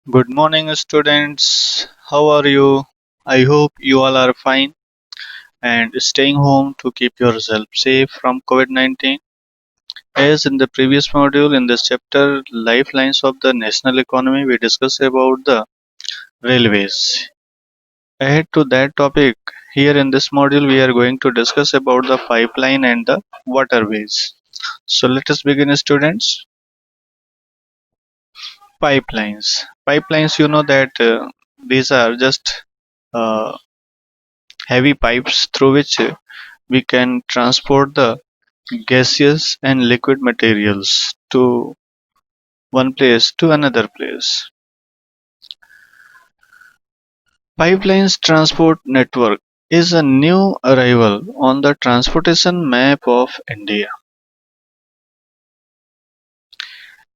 Good morning, students. How are you? I hope you all are fine and staying home to keep yourself safe from COVID 19. As in the previous module, in this chapter, Lifelines of the National Economy, we discussed about the railways. Ahead to that topic, here in this module, we are going to discuss about the pipeline and the waterways. So let us begin, students. Pipelines. Pipelines, you know that these are just uh, heavy pipes through which we can transport the gaseous and liquid materials to one place to another place. Pipelines transport network is a new arrival on the transportation map of India.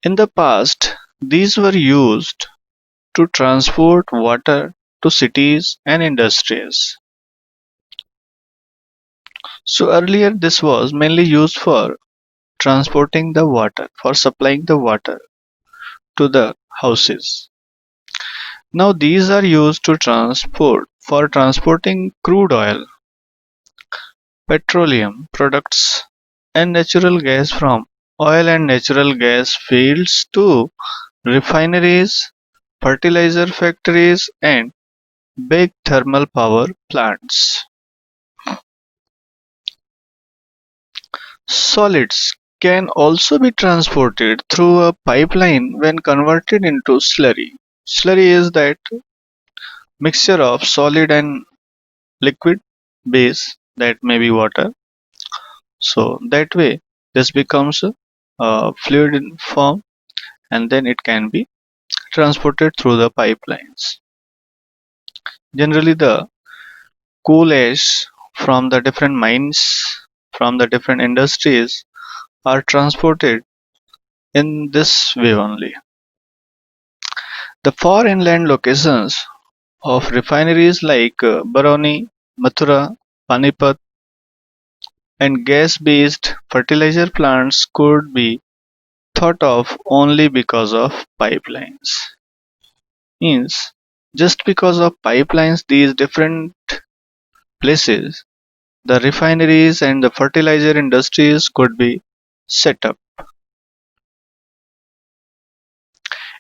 In the past, these were used to transport water to cities and industries. So earlier this was mainly used for transporting the water, for supplying the water to the houses. Now these are used to transport for transporting crude oil, petroleum products and natural gas from oil and natural gas fields to refineries, fertilizer factories and big thermal power plants. Solids can also be transported through a pipeline when converted into slurry. Slurry is that mixture of solid and liquid base, that may be water. So that way this becomes a fluid in form and then it can be transported through the pipelines. Generally the coal ash from the different mines, from the different industries are transported in this way only. The far inland locations of refineries like Barauni, Mathura, Panipat and gas-based fertilizer plants could be thought of only because of pipelines. Means just because of pipelines, these different places, the refineries and the fertilizer industries could be set up.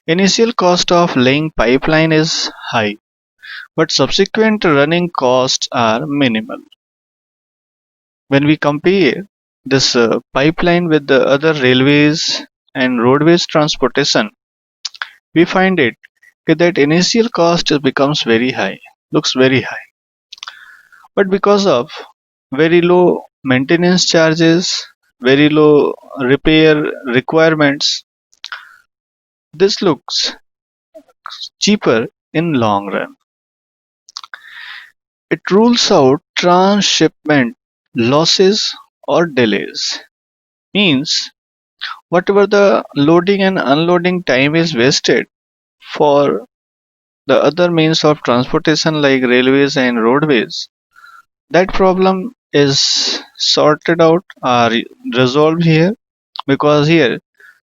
Initial cost of laying pipeline is high, but subsequent running costs are minimal. When we compare this pipeline with the other railways and roadways transportation, we find it that initial cost becomes very high, looks very high. But because of very low maintenance charges, very low repair requirements, this looks cheaper in long run. It rules out transshipment losses or delays. Means whatever the loading and unloading time is wasted for the other means of transportation like railways and roadways, that problem is sorted out or resolved here, because here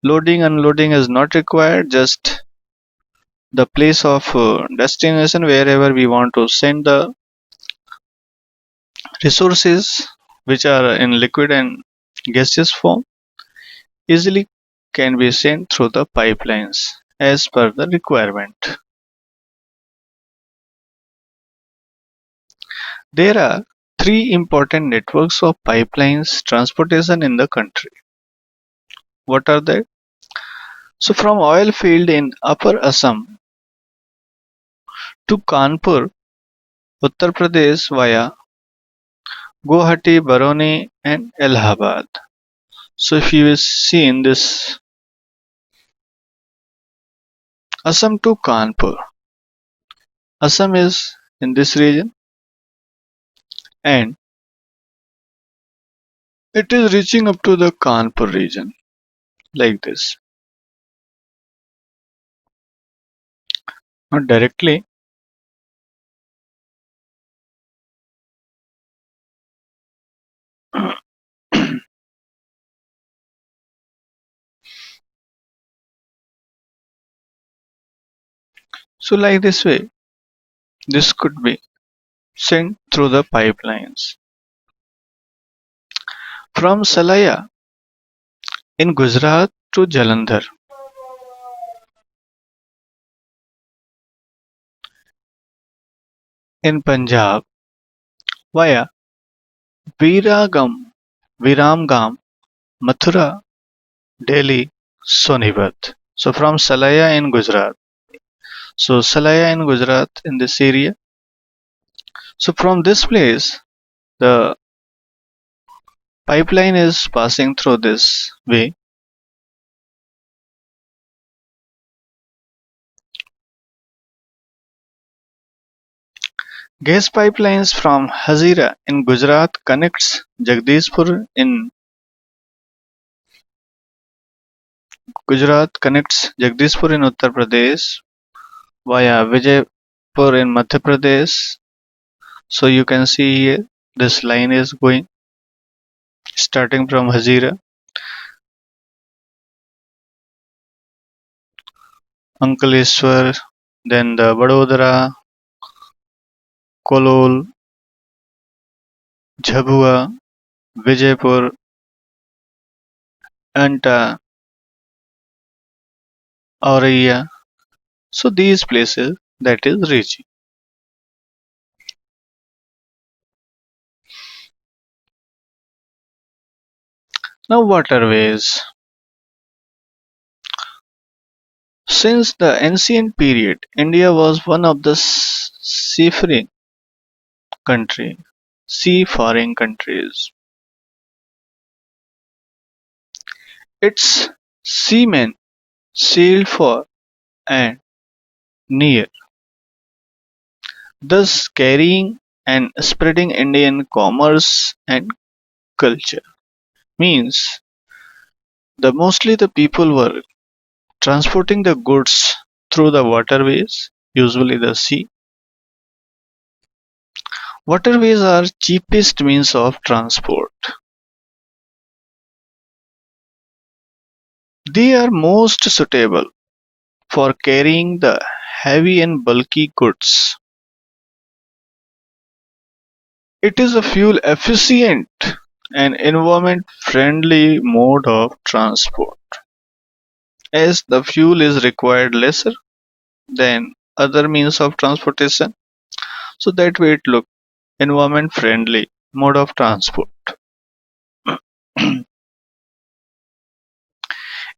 loading unloading is not required, just the place of destination wherever we want to send the resources which are in liquid and gaseous form easily can be sent through the pipelines as per the requirement. There are three important networks of pipelines transportation in the country. What are they? So from oil field in Upper Assam to Kanpur, Uttar Pradesh via Guwahati, Barauni and Allahabad. So if you see in this Assam to Kanpur, Assam is in this region and it is reaching up to the Kanpur region like this. Not directly, So like this way, this could be sent through the pipelines. From Salaya in Gujarat to Jalandhar in Punjab via Viragam, Viramgam, Mathura, Delhi, Sonipat. So from Salaya in Gujarat. So Salaya in Gujarat in this area. So from this place, the pipeline is passing through this way. Gas pipelines from Hazira in Gujarat connects Jagdishpur in Uttar Pradesh via Vijaypur in Madhya Pradesh. So you can see here this line is going starting from Hazira, Ankleshwar, then the Vadodara, Kolol, Jhabua, Vijaypur, Anta, Auraiya. So these places that is reaching. Now waterways. Since the ancient period, India was one of the country, seafaring countries. Its seamen sailed for and near, thus carrying and spreading Indian commerce and culture. Means the people were transporting the goods through the waterways, usually the sea. Waterways are cheapest means of transport. They are most suitable for carrying the heavy and bulky goods. It is a fuel efficient and environment friendly mode of transport, as the fuel is required lesser than other means of transportation, so that way it look environment friendly mode of transport.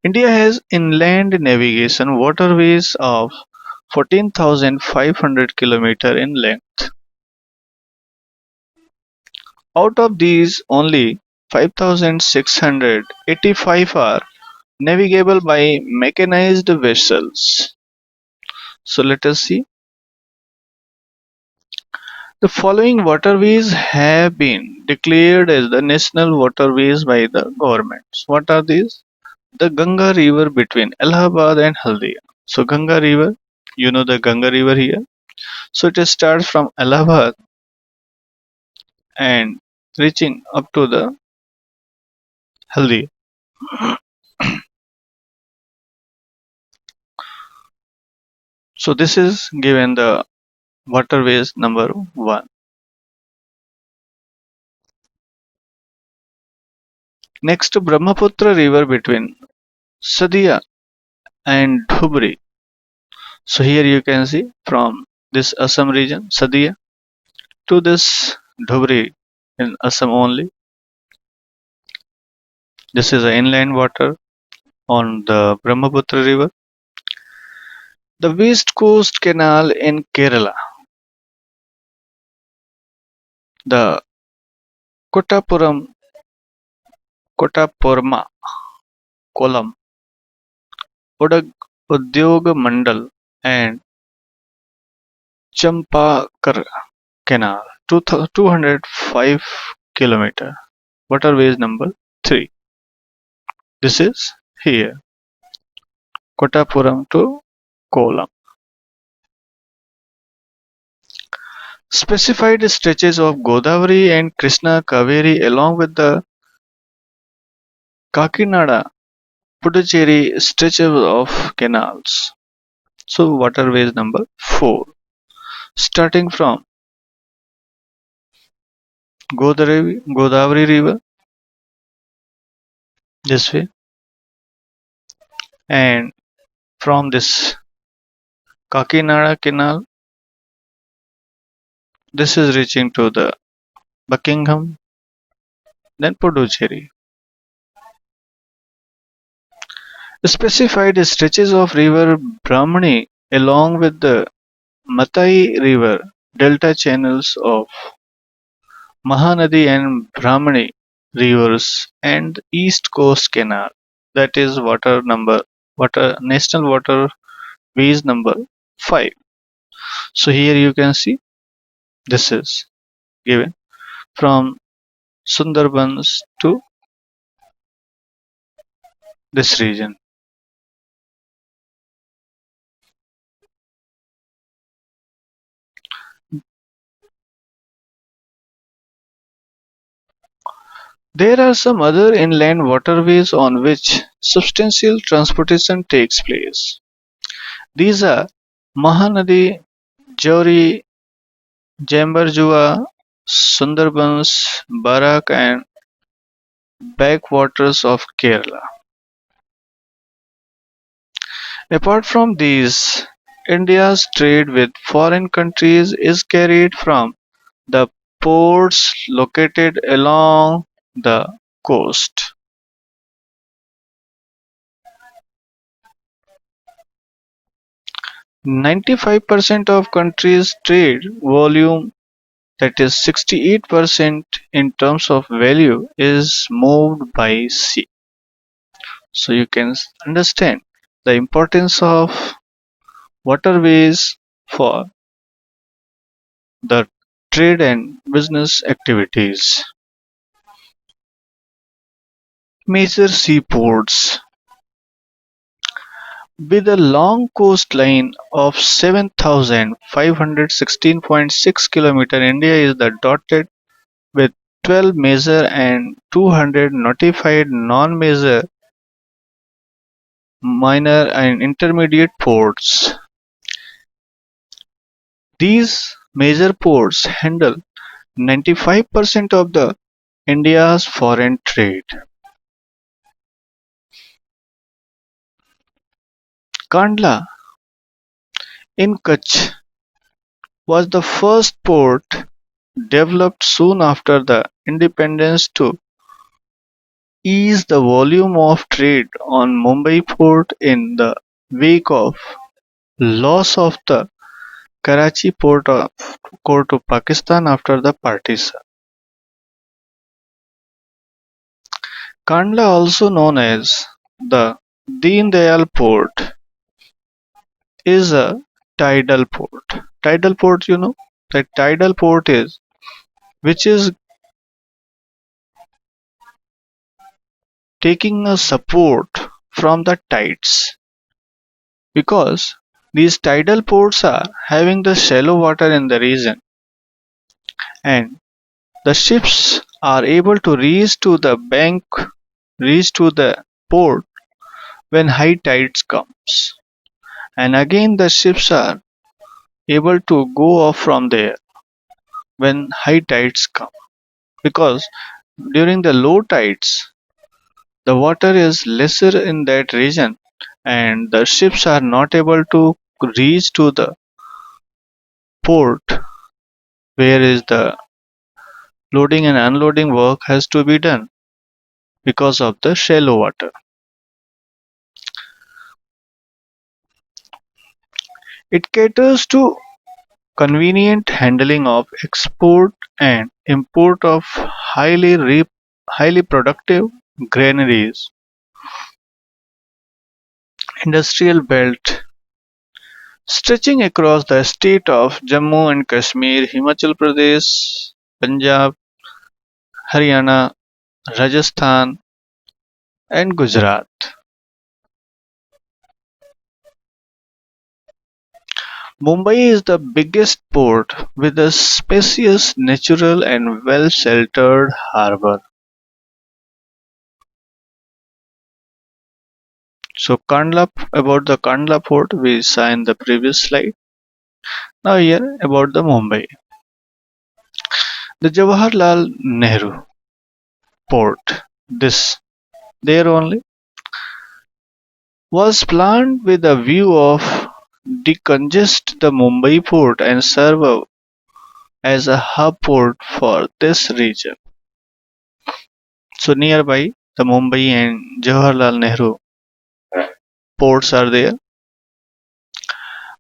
India has inland navigation waterways of 14,500 km in length. Out of these, only 5,685 are navigable by mechanized vessels. So let us see. The following waterways have been declared as the national waterways by the governments. What are these? The Ganga River between Allahabad and Haldia. So Ganga River, you know the Ganga River here. So it starts from Allahabad and reaching up to the Haldia. So this is given the waterways number 1. Next, Brahmaputra River between Sadia and Dhubri. So here you can see from this Assam region, Sadia, to this Dhubri in Assam only. This is an inland water on the Brahmaputra River. The West Coast Canal in Kerala, the Kottapuram, Kottapurma, Kollam, Udyog Mandal, and Champakar Canal, 205 km. Waterways number 3. This is here, Kottapuram to Kollam. Specified stretches of Godavari and Krishna Kaveri along with the Kakinada Puducherry stretches of canals. So waterways number 4, starting from Godavari River this way, and from this Kakinada Canal, this is reaching to the Buckingham, then Puducherry. Specified stretches of river Brahmani along with the Matai River delta channels of Mahanadi and Brahmani rivers and East Coast Canal, that is water national waterways number 5. So here you can see this is given from Sundarbans to this region. There are some other inland waterways on which substantial transportation takes place. These are Mahanadi, Jowri, Jambarjua, Sundarbans, Barak and backwaters of Kerala. Apart from these, India's trade with foreign countries is carried from the ports located along the coast. 95% of countries' trade volume, that is 68% in terms of value, is moved by sea. So you can understand the importance of waterways for the trade and business activities. Major seaports. With a long coastline of 7,516.6 km, India is dotted with 12 major and 200 notified non-major, minor and intermediate ports. These major ports handle 95% of the India's foreign trade. Kandla in Kutch was the first port developed soon after the independence to ease the volume of trade on Mumbai port in the wake of loss of the Karachi port to Pakistan after the partition. Kandla, also known as the Deen Dayal port, is a tidal port. Tidal port, you know, that tidal port is which is taking a support from the tides, because these tidal ports are having the shallow water in the region, and the ships are able to reach to the port when high tides comes, and again the ships are able to go off from there when high tides come, because during the low tides the water is lesser in that region and the ships are not able to reach to the port where is the loading and unloading work has to be done because of the shallow water. It caters to convenient handling of export and import of highly productive granaries. Industrial belt stretching across the state of Jammu and Kashmir, Himachal Pradesh, Punjab, Haryana, Rajasthan and Gujarat. Mumbai is the biggest port with a spacious, natural and well-sheltered harbour. So Kandla, about the Kandla port we saw in the previous slide. Now here about the Mumbai. The Jawaharlal Nehru port, this there only, was planned with a view of decongest the Mumbai port and serve as a hub port for this region. So nearby the Mumbai and Jawaharlal Nehru ports are there.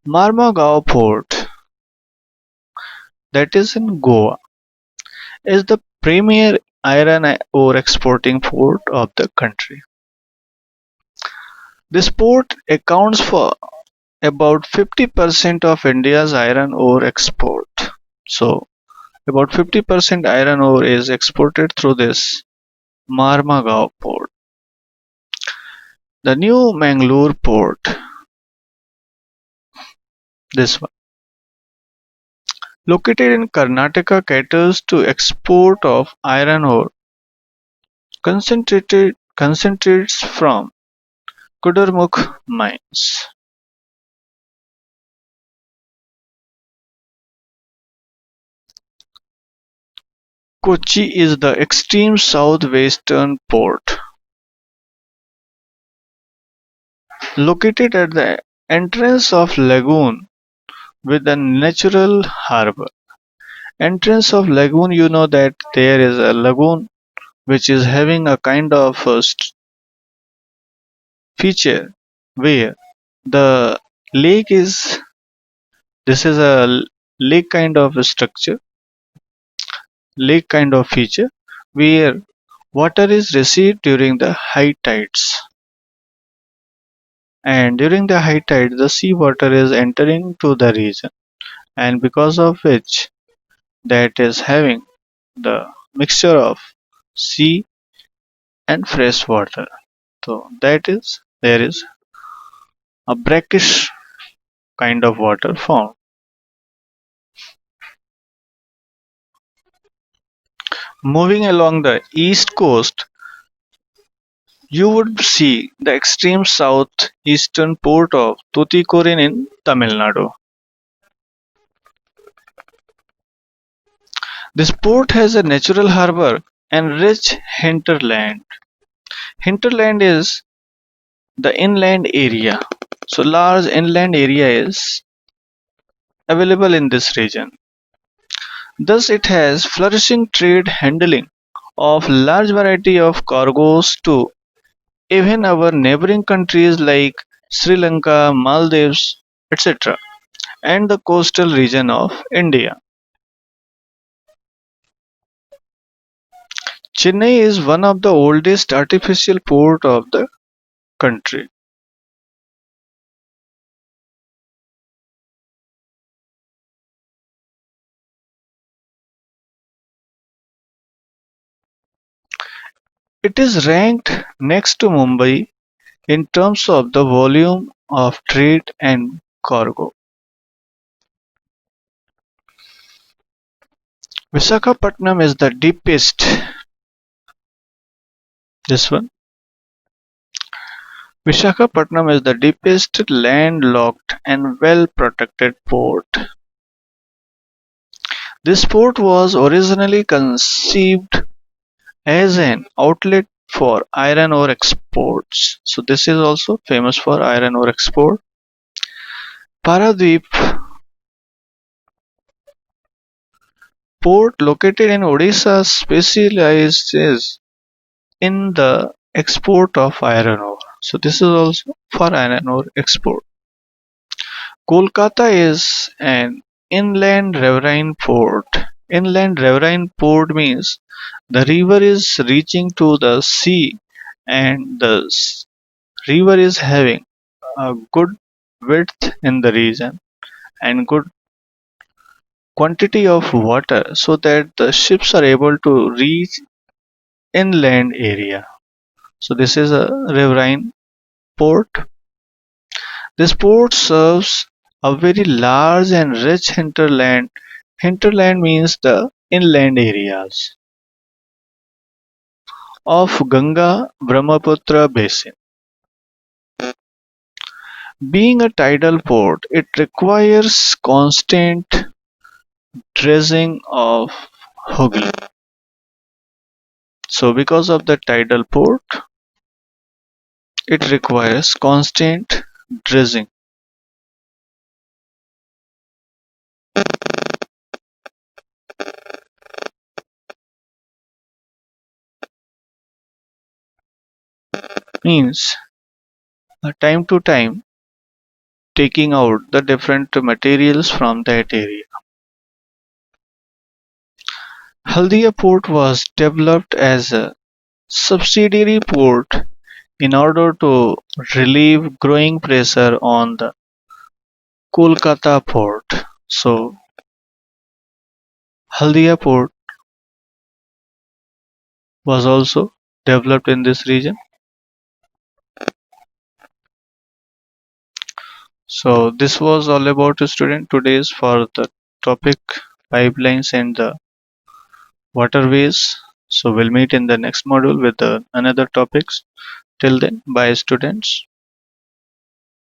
Marmagao port, that is in Goa, is the premier iron ore exporting port of the country. This port accounts for about 50% of India's iron ore export. So about 50% iron ore is exported through this Marmagao port. The new Mangalore port, this one, located in Karnataka, caters to export of iron ore concentrates from Kudurmukh mines. Kochi is the extreme southwestern port, located at the entrance of lagoon with a natural harbour. Entrance of lagoon, you know that there is a lagoon which is having a kind of feature where the lake is, this is a lake kind of a structure, lake kind of feature where water is received during the high tides, and during the high tide the sea water is entering to the region, and because of which that is having the mixture of sea and fresh water. So that is, there is a brackish kind of water formed. Moving along the east coast, you would see the extreme southeastern port of Tuticorin in Tamil Nadu. This port has a natural harbour and rich hinterland. Hinterland is the inland area. So large inland area is available in this region. Thus it has flourishing trade handling of large variety of cargoes to even our neighboring countries like Sri Lanka, Maldives, etc., and the coastal region of India. Chennai is one of the oldest artificial port of the country. It is ranked next to Mumbai in terms of the volume of trade and cargo. Visakhapatnam is the deepest, this one. Visakhapatnam is the deepest landlocked and well protected port. This port was originally conceived as an outlet for iron ore exports. So this is also famous for iron ore export. Paradip port, located in Odisha, specializes in the export of iron ore. So this is also for iron ore export. Kolkata is an inland riverine port. Inland riverine port means the river is reaching to the sea, and the river is having a good width in the region and good quantity of water so that the ships are able to reach inland area. So this is a riverine port. This port serves a very large and rich hinterland. Hinterland means the inland areas of Ganga Brahmaputra basin. Being a tidal port, it requires constant dredging of Hooghly. So because of the tidal port, it requires constant dredging. Means time to time taking out the different materials from that area. Haldia port was developed as a subsidiary port in order to relieve growing pressure on the Kolkata port. So Haldia port was also developed in this region. So this was all about student today's for the topic pipelines and the waterways. So we'll meet in the next module with another topics. Till then, bye students.